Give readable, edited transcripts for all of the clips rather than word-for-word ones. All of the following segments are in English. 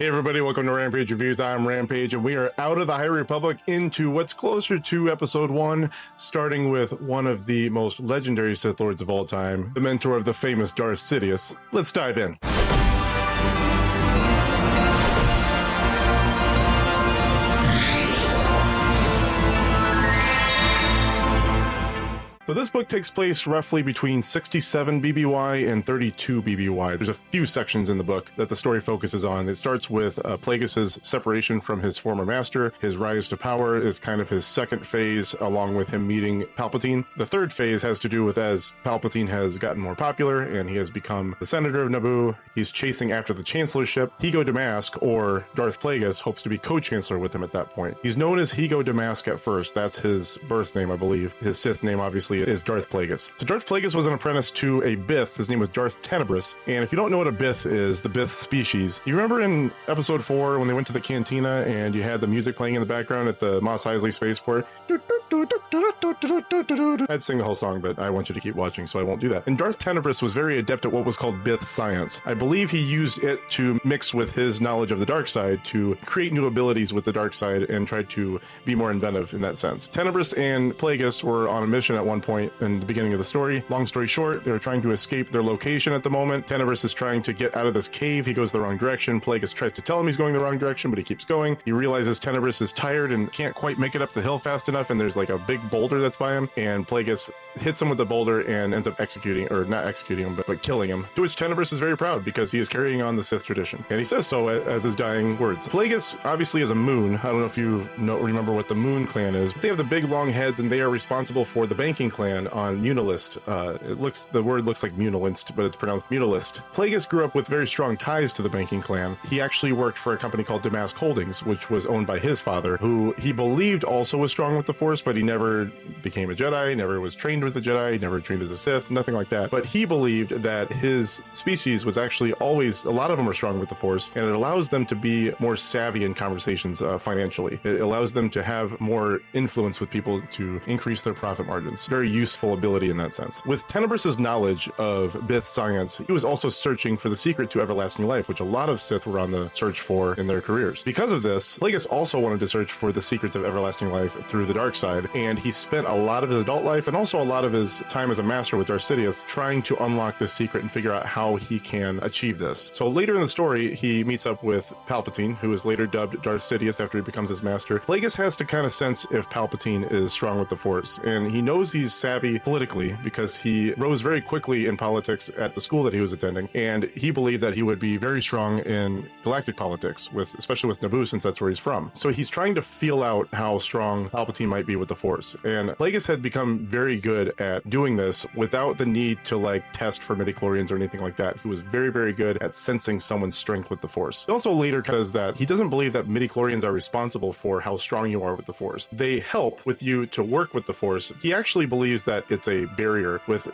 Hey everybody, welcome to Rampage Reviews. I'm Rampage, and we are out of the High Republic into what's closer to Episode 1, starting with one of the most legendary Sith Lords of all time, the mentor of the famous Darth Sidious. Let's dive in. So this book takes place roughly between 67 BBY and 32 BBY. There's a few sections in the book that the story focuses on. It starts with Plagueis' separation from his former master. His rise to power is kind of his second phase, along with him meeting Palpatine. The third phase has to do with as Palpatine has gotten more popular and he has become the Senator of Naboo. He's chasing after the Chancellorship. Higo Damask, or Darth Plagueis, hopes to be co-chancellor with him at that point. He's known as Higo Damask at first. That's his birth name, I believe. His Sith name, obviously, is Darth Plagueis. So Darth Plagueis was an apprentice to a Bith. His name was Darth Tenebris. And if you don't know what a Bith is, the Bith species, you remember in episode 4 when they went to the cantina and you had the music playing in the background at the Mos Eisley spaceport? I'd sing the whole song, but I want you to keep watching, so I won't do that. And Darth Tenebris was very adept at what was called Bith science. I believe he used it to mix with his knowledge of the dark side to create new abilities with the dark side and try to be more inventive in that sense. Tenebris and Plagueis were on a mission at one point in the beginning of the story. Long story short, they're trying to escape their location at the moment. Tenebris is trying to get out of this cave. He goes the wrong direction. Plagueis tries to tell him he's going the wrong direction, but he keeps going. He realizes Tenebris is tired and can't quite make it up the hill fast enough, and there's like a big boulder that's by him, and Plagueis hits him with the boulder and ends up executing, or not executing him, but killing him, to which Tenebris is very proud because he is carrying on the Sith tradition, and he says so as his dying words. Plagueis obviously is a moon. I don't know if you remember what the Moon Clan is. They have the big long heads, and they are responsible for the banking clan on Munilist. The word looks like Munilist, but it's pronounced Munilist. Plagueis grew up with very strong ties to the banking clan. He actually worked for a company called Damask Holdings, which was owned by his father, who he believed also was strong with the Force, but he never became a Jedi, never was trained with the Jedi, never trained as a Sith, nothing like that. But he believed that his species was actually always, a lot of them are strong with the Force, and it allows them to be more savvy in conversations financially. It allows them to have more influence with people to increase their profit margins. Very useful ability in that sense. With Tenebris's knowledge of Bith science, he was also searching for the secret to everlasting life, which a lot of Sith were on the search for in their careers. Because of this, Plagueis also wanted to search for the secrets of everlasting life through the dark side, and he spent a lot of his adult life and also a lot of his time as a master with Darth Sidious trying to unlock this secret and figure out how he can achieve this. So later in the story, he meets up with Palpatine, who is later dubbed Darth Sidious after he becomes his master. Plagueis has to kind of sense if Palpatine is strong with the Force, and he knows he's savvy politically because he rose very quickly in politics at the school that he was attending, and he believed that he would be very strong in galactic politics, especially with Naboo, since that's where he's from. So he's trying to feel out how strong Palpatine might be with the Force, and Plagueis had become very good at doing this without the need to test for midi-chlorians or anything like that. He was very, very good at sensing someone's strength with the Force. He also later says that he doesn't believe that midi-chlorians are responsible for how strong you are with the Force. They help with you to work with the Force. He actually believes that it's a barrier with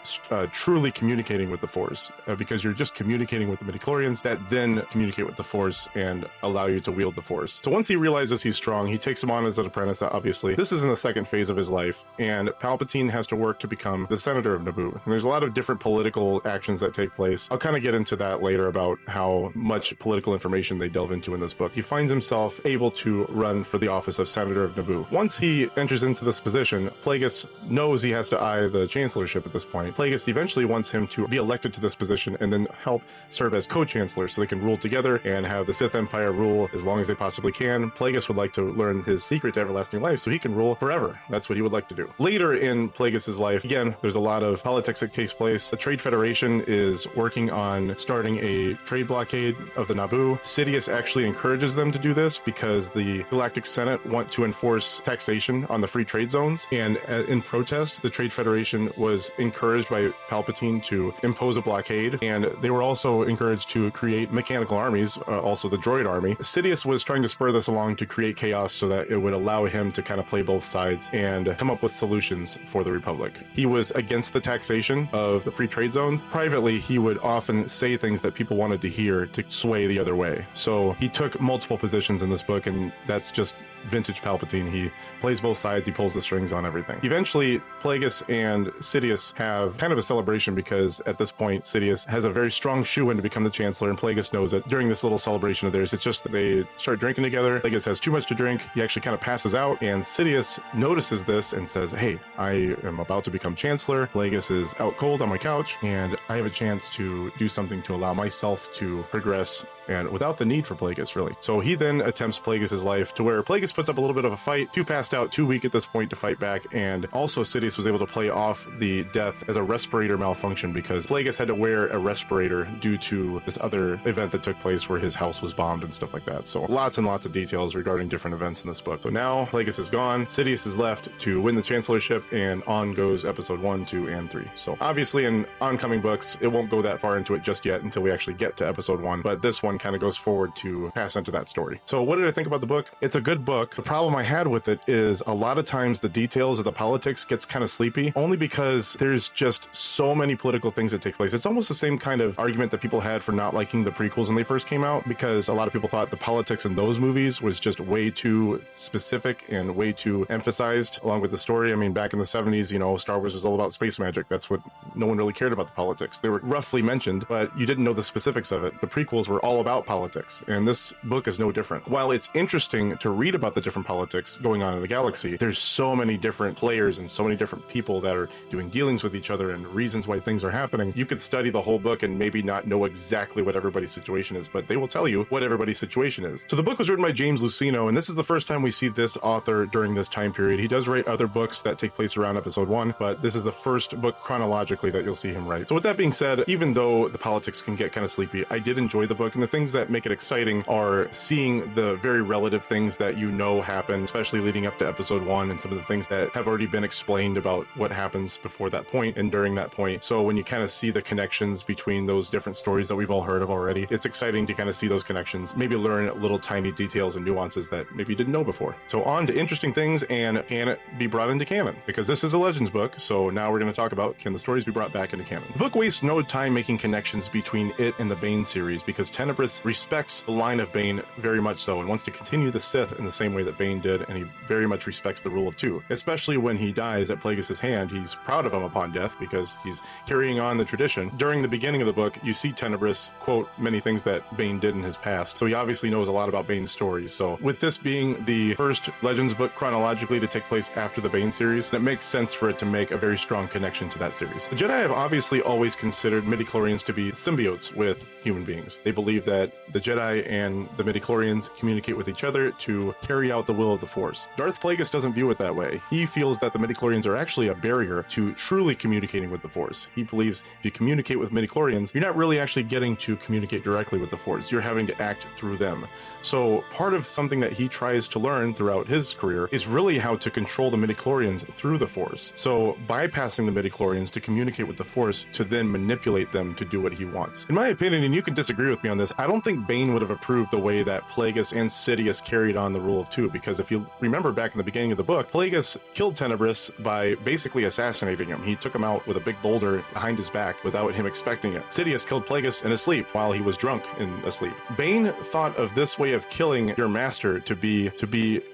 truly communicating with the Force, because you're just communicating with the midi-chlorians that then communicate with the Force and allow you to wield the Force. So once he realizes he's strong, he takes him on as an apprentice, obviously. This is in the second phase of his life, and Palpatine has to work to become the Senator of Naboo. And there's a lot of different political actions that take place. I'll kind of get into that later about how much political information they delve into in this book. He finds himself able to run for the office of Senator of Naboo. Once he enters into this position, Plagueis knows he has to eye the Chancellorship at this point. Plagueis eventually wants him to be elected to this position and then help serve as co-chancellor so they can rule together and have the Sith Empire rule as long as they possibly can. Plagueis would like to learn his secret to everlasting life so he can rule forever. That's what he would like to do. Later in Plagueis' life, again, there's a lot of politics that takes place. The Trade Federation is working on starting a trade blockade of the Naboo. Sidious actually encourages them to do this because the Galactic Senate want to enforce taxation on the free trade zones, and in protest, the Trade Federation was encouraged by Palpatine to impose a blockade, and they were also encouraged to create mechanical armies, also the droid army. Sidious was trying to spur this along to create chaos so that it would allow him to kind of play both sides and come up with solutions for the Republic. he was against the taxation of the free trade zones. Privately, he would often say things that people wanted to hear to sway the other way. So he took multiple positions in this book, and that's just vintage Palpatine. He plays both sides, he pulls the strings on everything. Eventually, Plagueis and Sidious have kind of a celebration because at this point, Sidious has a very strong shoe-in to become the Chancellor, and Plagueis knows it. During this little celebration of theirs, it's just that they start drinking together. Plagueis has too much to drink. He actually kind of passes out, and Sidious notices this and says, hey, I am about to become Chancellor. Plagueis is out cold on my couch, and I have a chance to do something to allow myself to progress, and without the need for Plagueis, really. So he then attempts Plagueis' life to where Plagueis puts up a little bit of a fight, too passed out, too weak at this point to fight back, and also Sidious was able to play off the death as a respirator malfunction because Plagueis had to wear a respirator due to this other event that took place where his house was bombed and stuff like that. So lots and lots of details regarding different events in this book. So now Plagueis is gone, Sidious is left to win the Chancellorship, and on goes episode 1, 2, and 3. So obviously in oncoming books, it won't go that far into it just yet until we actually get to episode 1, but this one kind of goes forward to pass into that story. So what did I think about the book? It's a good book. The problem I had with it is a lot of times the details of the politics gets kind of sleepy, only because there's just so many political things that take place. It's almost the same kind of argument that people had for not liking the prequels when they first came out, because a lot of people thought the politics in those movies was just way too specific and way too emphasized along with the story. I mean, back in the 70s, you know, Star Wars was all about space magic. That's what no one really cared about, the politics. They were roughly mentioned, but you didn't know the specifics of it. The prequels were all about politics, and this book is no different. While it's interesting to read about the different politics going on in the galaxy, there's so many different players and so many different people that are doing dealings with each other and reasons why things are happening. You could study the whole book and maybe not know exactly what everybody's situation is, but they will tell you what everybody's situation is. So the book was written by James Luceno, and this is the first time we see this author during this time period. He does write other books that take place around episode 1, but this is the first book chronologically that you'll see him write. So with that being said, even though the politics can get kind of sleepy, I did enjoy the book, and the things that make it exciting are seeing the very relative things that you know happen, especially leading up to episode 1, and some of the things that have already been explained about what happens before that point and during that point. So when you kind of see the connections between those different stories that we've all heard of already, it's exciting to kind of see those connections, maybe learn little tiny details and nuances that maybe you didn't know before. So on to interesting things, and can it be brought into canon? Because this is a Legends book, so now we're going to talk about, can the stories be brought back into canon? The book wastes no time making connections between it and the Bane series, because Tenebrous respects the line of Bane very much so, and wants to continue the Sith in the same way that Bane did, and he very much respects the rule of 2. Especially when he dies at Plagueis' hand, he's proud of him upon death because he's carrying on the tradition. During the beginning of the book, you see Tenebrous quote many things that Bane did in his past, so he obviously knows a lot about Bane's stories. So with this being the first Legends book chronologically to take place after the Bane series, it makes sense for it to make a very strong connection to that series. The Jedi have obviously always considered midi-chlorians to be symbiotes with human beings. They believe that the Jedi and the midi-chlorians communicate with each other to carry out the will of the Force. Darth Plagueis doesn't view it that way. He feels that the midi-chlorians are actually a barrier to truly communicating with the Force. He believes if you communicate with midi-chlorians, you're not really actually getting to communicate directly with the Force. You're having to act through them. So part of something that he tries to learn throughout his career is really how to control the midi-chlorians through the Force. So bypassing the midi-chlorians to communicate with the Force to then manipulate them to do what he wants. In my opinion, and you can disagree with me on this, I don't think Bane would have approved the way that Plagueis and Sidious carried on the rule of 2, because if you remember back in the beginning of the book, Plagueis killed Tenebrous by basically assassinating him. He took him out with a big boulder behind his back without him expecting it. Sidious killed Plagueis in his sleep while he was drunk and asleep. Bane thought of this way of killing your master to be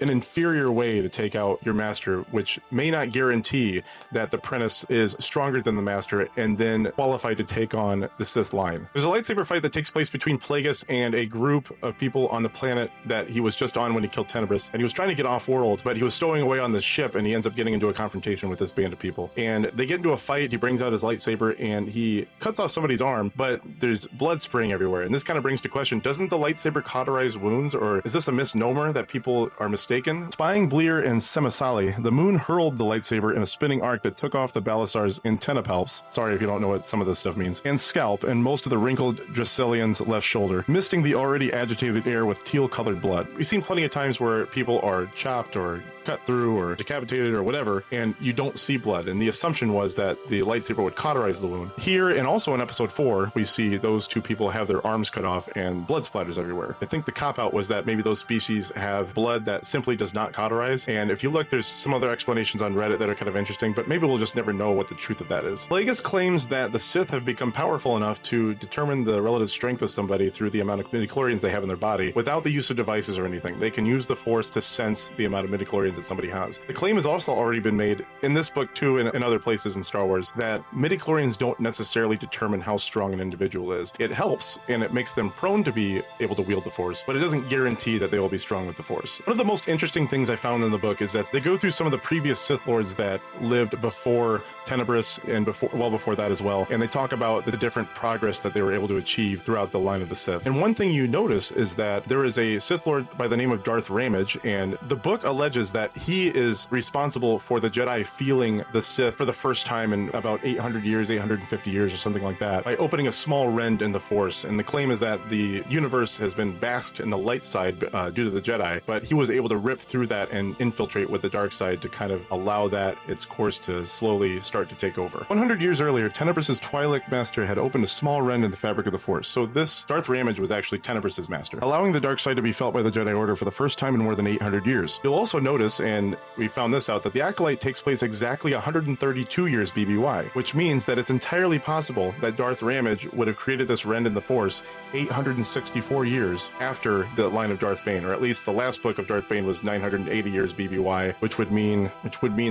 an inferior way to take out your master, which may not guarantee that the apprentice is stronger than the master and then qualified to take on the Sith line. There's a lightsaber fight that takes place between Plagueis and a group of people on the planet that he was just on when he killed Tenebrous, and he was trying to get off world, but he was stowing away on the ship, and he ends up getting into a confrontation with this band of people, and they get into a fight. He brings out his lightsaber and he cuts off somebody's arm, but there's blood spraying everywhere, and this kind of brings to question, doesn't the lightsaber cauterize wounds, or is this a misnomer that people are mistaken? Spying Bleer and Semisali, the moon hurled the lightsaber in a spinning arc that took off the Balasar's antenna palps, sorry if you don't know what some of this stuff means, and scalp, and most of the wrinkled Dracelian's left shoulder. shoulder, misting the already agitated air with teal-colored blood. We've seen plenty of times where people are chopped or cut through or decapitated or whatever, and you don't see blood, and the assumption was that the lightsaber would cauterize the wound. Here, and also in episode 4, we see those two people have their arms cut off and blood splatters everywhere. I think the cop-out was that maybe those species have blood that simply does not cauterize, and if you look, there's some other explanations on Reddit that are kind of interesting, but maybe we'll just never know what the truth of that is. Plagueis claims that the Sith have become powerful enough to determine the relative strength of somebody through the amount of midi-chlorians they have in their body without the use of devices or anything. They can use the Force to sense the amount of midi-chlorians that somebody has. The claim has also already been made in this book too, and in other places in Star Wars, that midi-chlorians don't necessarily determine how strong an individual is. It helps, and it makes them prone to be able to wield the Force, but it doesn't guarantee that they will be strong with the Force. One of the most interesting things I found in the book is that they go through some of the previous Sith Lords that lived before Tenebris and well before that as well, and they talk about the different progress that they were able to achieve throughout the line of the Sith. And one thing you notice is that there is a Sith Lord by the name of Darth Rampage, and the book alleges that he is responsible for the Jedi feeling the Sith for the first time in about 800 years, 850 years or something like that, by opening a small rend in the Force. And the claim is that the universe has been basked in the light side due to the Jedi, but he was able to rip through that and infiltrate with the dark side to kind of allow that its course to slowly start to take over. 100 years earlier, Tenebris's Twi'lek master had opened a small rend in the fabric of the Force, so this Darth Rampage was actually Tenebris's master, allowing the dark side to be felt by the Jedi Order for the first time in more than 800 years. You'll also notice, and we found this out, that the Acolyte takes place exactly 132 years BBY, which means that it's entirely possible that Darth Rampage would have created this rend in the Force 864 years after the line of Darth Bane, or at least the last book of Darth Bane was 980 years BBY, which would mean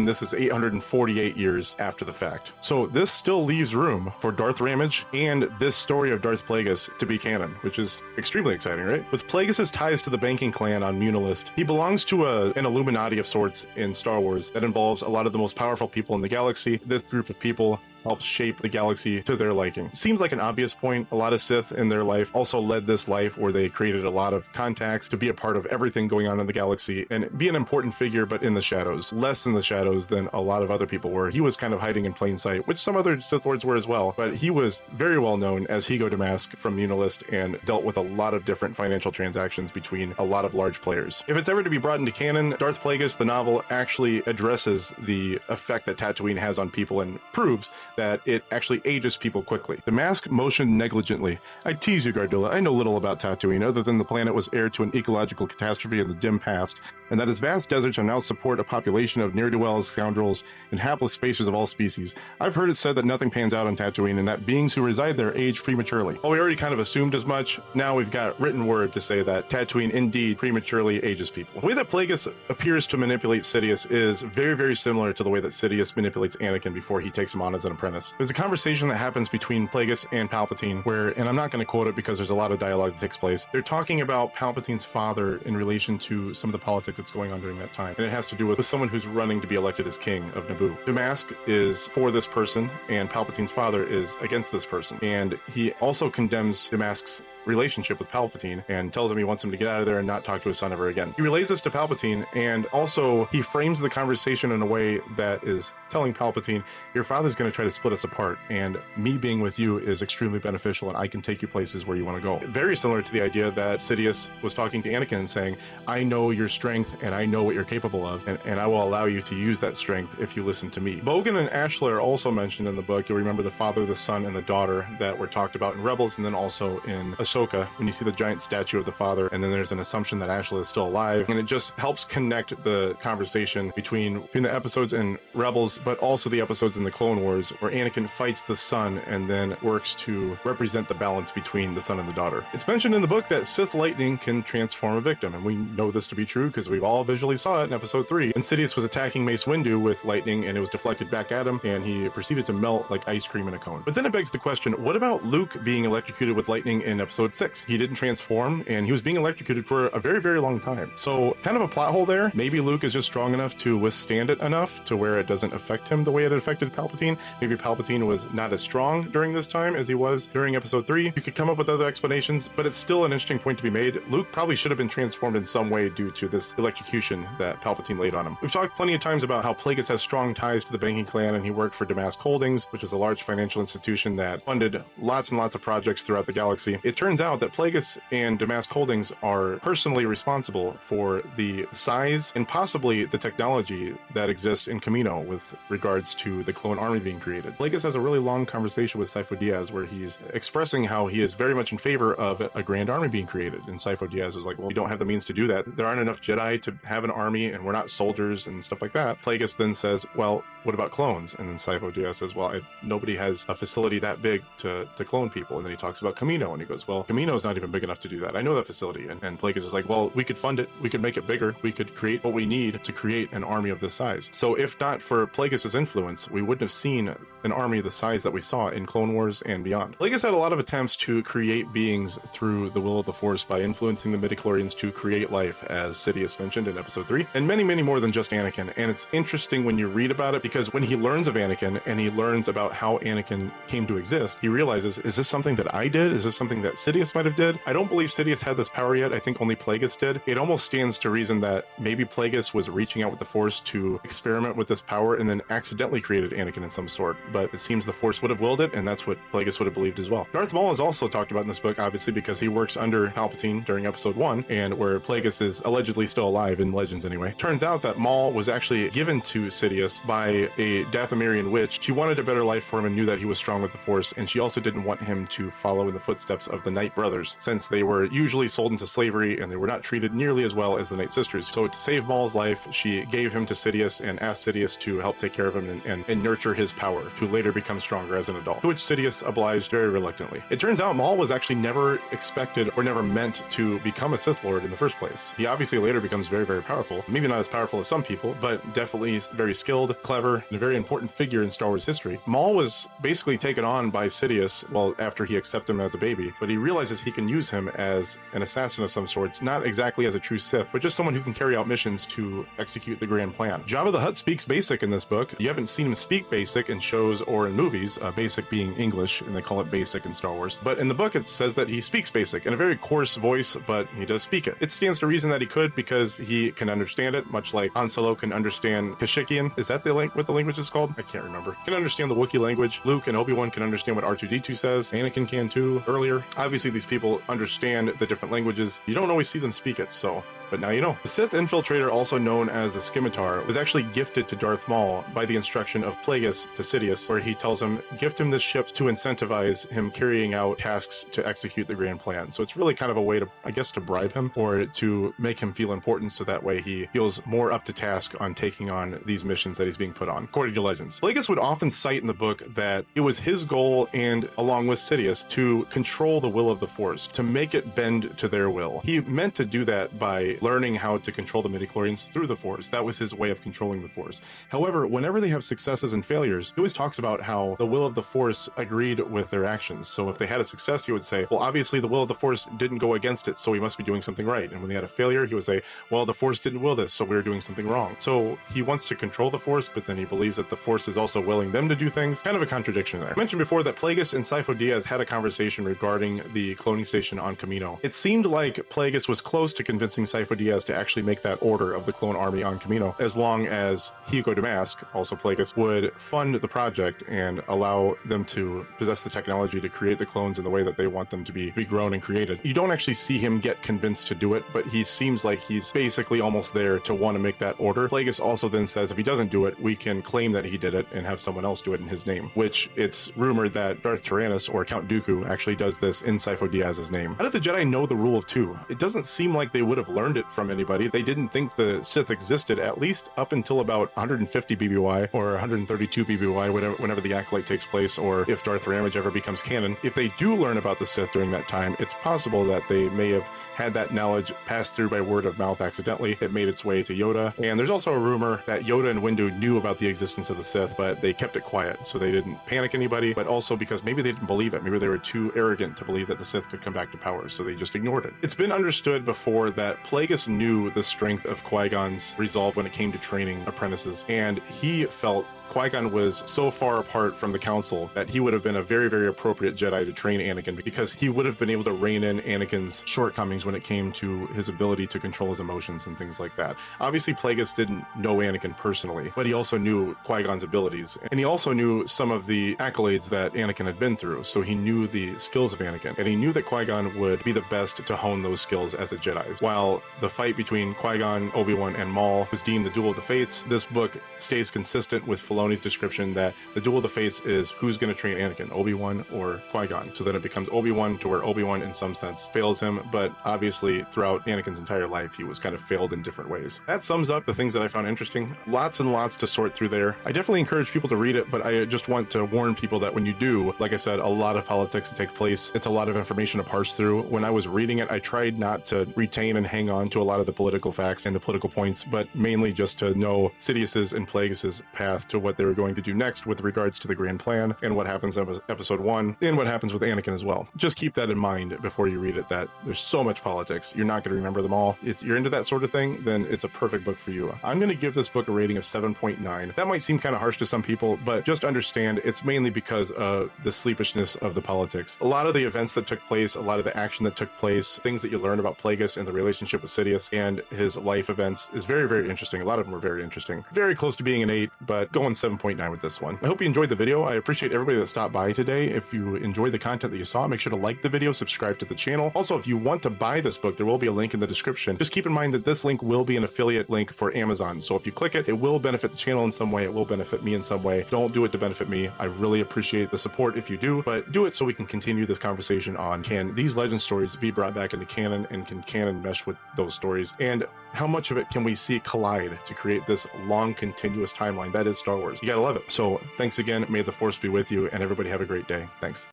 this is 848 years after the fact. So this still leaves room for Darth Rampage and this story of Darth Plagueis to be canon, which is extremely exciting, right? With Plagueis' ties to the banking clan on Munilist, he belongs to an Illuminati of sorts in Star Wars that involves a lot of the most powerful people in the galaxy. This group of people helps shape the galaxy to their liking. Seems like an obvious point. A lot of Sith in their life also led this life where they created a lot of contacts to be a part of everything going on in the galaxy and be an important figure, but in the shadows. Less in the shadows than a lot of other people were. He was kind of hiding in plain sight, which some other Sith Lords were as well, but he was very well known as Higo Damask from Munilist and dealt with a lot of different financial transactions between a lot of large players. If it's ever to be brought into canon, Darth Plagueis, the novel, actually addresses the effect that Tatooine has on people and proves that it actually ages people quickly. The mask motioned negligently. I tease you, Gardilla. I know little about Tatooine, other than the planet was heir to an ecological catastrophe in the dim past, and that its vast deserts are now support a population of ne'er-do-wells, scoundrels, and hapless spacers of all species. I've heard it said that nothing pans out on Tatooine, and that beings who reside there age prematurely. Well, we already kind of assumed as much. Now we've got written word to say that Tatooine indeed prematurely ages people. The way that Plagueis appears to manipulate Sidious is very, very similar to the way that Sidious manipulates Anakin before he takes him on as an apprentice. There's a conversation that happens between Plagueis and Palpatine where, and I'm not going to quote it because there's a lot of dialogue that takes place, they're talking about Palpatine's father in relation to some of the politics that's going on during that time. And it has to do with someone who's running to be elected as king of Naboo. Damask is for this person, and Palpatine's father is against this person. And he also condemns Damask's relationship with Palpatine and tells him he wants him to get out of there and not talk to his son ever again. He relays this to Palpatine, and also he frames the conversation in a way that is telling Palpatine, your father's going to try to split us apart, and me being with you is extremely beneficial, and I can take you places where you want to go. Very similar to the idea that Sidious was talking to Anakin and saying, I know your strength and I know what you're capable of, and I will allow you to use that strength if you listen to me. Bogan and Ashla are also mentioned in the book. You'll remember the father, the son, and the daughter that were talked about in Rebels, and then also in Ahsoka when you see the giant statue of the father, and then there's an assumption that Ashla is still alive, and it just helps connect the conversation between the episodes in Rebels, but also the episodes in the Clone Wars where Anakin fights the son and then works to represent the balance between the son and the daughter. It's mentioned in the book that Sith lightning can transform a victim, and we know this to be true because we've all visually saw it in episode 3. And Sidious was attacking Mace Windu with lightning, and it was deflected back at him, and he proceeded to melt like ice cream in a cone. But then it begs the question, what about Luke being electrocuted with lightning in episode 6? He didn't transform, and he was being electrocuted for a very, very long time. So kind of a plot hole there. Maybe Luke is just strong enough to withstand it enough to where it doesn't affect him the way it affected Palpatine. Maybe Palpatine was not as strong during this time as he was during episode 3. You could come up with other explanations, but it's still an interesting point to be made. Luke probably should have been transformed in some way due to this electrocution that Palpatine laid on him. We've talked plenty of times about how Plagueis has strong ties to the banking clan, and he worked for Damask Holdings, which was a large financial institution that funded lots and lots of projects throughout the galaxy. It turns turns out that Plagueis and Damask Holdings are personally responsible for the size and possibly the technology that exists in Kamino with regards to the clone army being created. Plagueis has a really long conversation with Sifo Dyas where he's expressing how he is very much in favor of a grand army being created. And Sifo Dyas was like, well, we don't have the means to do that. There aren't enough Jedi to have an army, and we're not soldiers and stuff like that. Plagueis then says, well, what about clones? And then Sifo Dyas says, well, nobody has a facility that big to clone people. And then he talks about Kamino, and he goes, well, Kamino's not even big enough to do that. I know that facility. And Plagueis is like, well, we could fund it. We could make it bigger. We could create what we need to create an army of this size. So if not for Plagueis' influence, we wouldn't have seen an army the size that we saw in Clone Wars and beyond. Plagueis had a lot of attempts to create beings through the will of the Force by influencing the Midi-chlorians to create life, as Sidious mentioned in episode 3, and many, many more than just Anakin. And it's interesting when you read about it, because when he learns of Anakin and he learns about how Anakin came to exist, he realizes, is this something that I did? Is this something that Sidious might have did? I don't believe Sidious had this power yet. I think only Plagueis did. It almost stands to reason that maybe Plagueis was reaching out with the Force to experiment with this power and then accidentally created Anakin in some sort. But it seems the Force would have willed it, and that's what Plagueis would have believed as well. Darth Maul is also talked about in this book, obviously, because he works under Palpatine during episode 1, and where Plagueis is allegedly still alive in Legends anyway. Turns out that Maul was actually given to Sidious by a Dathomirian witch. She wanted a better life for him and knew that he was strong with the Force, and she also didn't want him to follow in the footsteps of the Night Brothers, since they were usually sold into slavery and they were not treated nearly as well as the Night Sisters. So to save Maul's life, she gave him to Sidious and asked Sidious to help take care of him and nurture his power to later become stronger as an adult, to which Sidious obliged very reluctantly. It turns out Maul was actually never expected or never meant to become a Sith Lord in the first place. He obviously later becomes very, very powerful. Maybe not as powerful as some people, but definitely very skilled, clever, and a very important figure in Star Wars history. Maul was basically taken on by Sidious, well, after he accepted him as a baby, but he realizes he can use him as an assassin of some sorts, not exactly as a true Sith, but just someone who can carry out missions to execute the grand plan. Jabba the Hutt speaks Basic in this book. You haven't seen him speak Basic in shows or in movies, Basic being English, and they call it Basic in Star Wars. But in the book, it says that he speaks Basic in a very coarse voice, but he does speak it. It stands to reason that he could, because he can understand it, much like Han Solo can understand Kashyyykian. Is that what the language is called? I can't remember. Can understand the Wookiee language. Luke and Obi-Wan can understand what R2-D2 says. Anakin can too, earlier. Obviously, these people understand the different languages. You don't always see them speak it, so... but now you know. The Sith infiltrator, also known as the Scimitar, was actually gifted to Darth Maul by the instruction of Plagueis to Sidious, where he tells him, gift him this ship to incentivize him carrying out tasks to execute the grand plan. So it's really kind of a way to, I guess, to bribe him or to make him feel important, so that way he feels more up to task on taking on these missions that he's being put on, according to Legends. Plagueis would often cite in the book that it was his goal, and along with Sidious, to control the will of the Force, to make it bend to their will. He meant to do that by learning how to control the Midi-chlorians through the Force. That was his way of controlling the Force. However, whenever they have successes and failures, he always talks about how the will of the Force agreed with their actions. So if they had a success, he would say, well, obviously the will of the Force didn't go against it, so we must be doing something right. And when they had a failure, he would say, well, the Force didn't will this, so we were doing something wrong. So he wants to control the Force, but then he believes that the Force is also willing them to do things. Kind of a contradiction there. I mentioned before that Plagueis and Sifo Dyas had a conversation regarding the cloning station on Kamino. It seemed like Plagueis was close to convincing Sifo Dyas to actually make that order of the clone army on Kamino, as long as Hugo Damask, also Plagueis, would fund the project and allow them to possess the technology to create the clones in the way that they want them to be grown and created. You don't actually see him get convinced to do it, but he seems like he's basically almost there to want to make that order. Plagueis also then says if he doesn't do it, we can claim that he did it and have someone else do it in his name, which it's rumored that Darth Tyrannus or Count Dooku actually does this in Sifo Dyas's name. How did the Jedi know the rule of two? It doesn't seem like they would have learned it from anybody. They didn't think the Sith existed, at least up until about 150 BBY or 132 BBY, whenever the Acolyte takes place, or if Darth Rampage ever becomes canon. If they do learn about the Sith during that time, it's possible that they may have had that knowledge passed through by word of mouth accidentally. It made its way to Yoda. And there's also a rumor that Yoda and Windu knew about the existence of the Sith, but they kept it quiet, so they didn't panic anybody, but also because maybe they didn't believe it. Maybe they were too arrogant to believe that the Sith could come back to power, so they just ignored it. It's been understood before that Plagueis knew the strength of Qui-Gon's resolve when it came to training apprentices, and he felt Qui-Gon was so far apart from the Council that he would have been a very, very appropriate Jedi to train Anakin, because he would have been able to rein in Anakin's shortcomings when it came to his ability to control his emotions and things like that. Obviously, Plagueis didn't know Anakin personally, but he also knew Qui-Gon's abilities, and he also knew some of the accolades that Anakin had been through, so he knew the skills of Anakin, and he knew that Qui-Gon would be the best to hone those skills as a Jedi. While the fight between Qui-Gon, Obi-Wan, and Maul was deemed the Duel of the Fates, this book stays consistent with Filoni's description that the Duel of the Fates is who's going to train Anakin, Obi-Wan or Qui-Gon. So then it becomes Obi-Wan, to where Obi-Wan in some sense fails him, but obviously throughout Anakin's entire life he was kind of failed in different ways. That sums up the things that I found interesting. Lots and lots to sort through there. I definitely encourage people to read it, but I just want to warn people that when you do, like I said, a lot of politics take place. It's a lot of information to parse through. When I was reading it, I tried not to retain and hang on to a lot of the political facts and the political points, but mainly just to know Sidious's and Plagueis' path to what they were going to do next with regards to the grand plan and what happens in episode 1 and what happens with Anakin as well. Just keep that in mind before you read it, that there's so much politics. You're not going to remember them all. If you're into that sort of thing, then it's a perfect book for you. I'm going to give this book a rating of 7.9. That might seem kind of harsh to some people, but just understand it's mainly because of the sleepishness of the politics. A lot of the events that took place, a lot of the action that took place, things that you learn about Plagueis and the relationship with Sidious and his life events is very, very interesting. A lot of them are very interesting. Very close to being an 8, but going 7.9 with this one. I hope you enjoyed the video. I appreciate everybody that stopped by today. If you enjoyed the content that you saw, make sure to like the video, subscribe to the channel. Also, if you want to buy this book, there will be a link in the description. Just keep in mind that this link will be an affiliate link for Amazon. So if you click it, it will benefit the channel in some way. It will benefit me in some way. Don't do it to benefit me. I really appreciate the support if you do, but do it so we can continue this conversation on, can these legend stories be brought back into canon, and can canon mesh with those stories? And how much of it can we see collide to create this long, continuous timeline that is Star Wars? You gotta love it. So thanks again. May the Force be with you, and everybody have a great day. Thanks.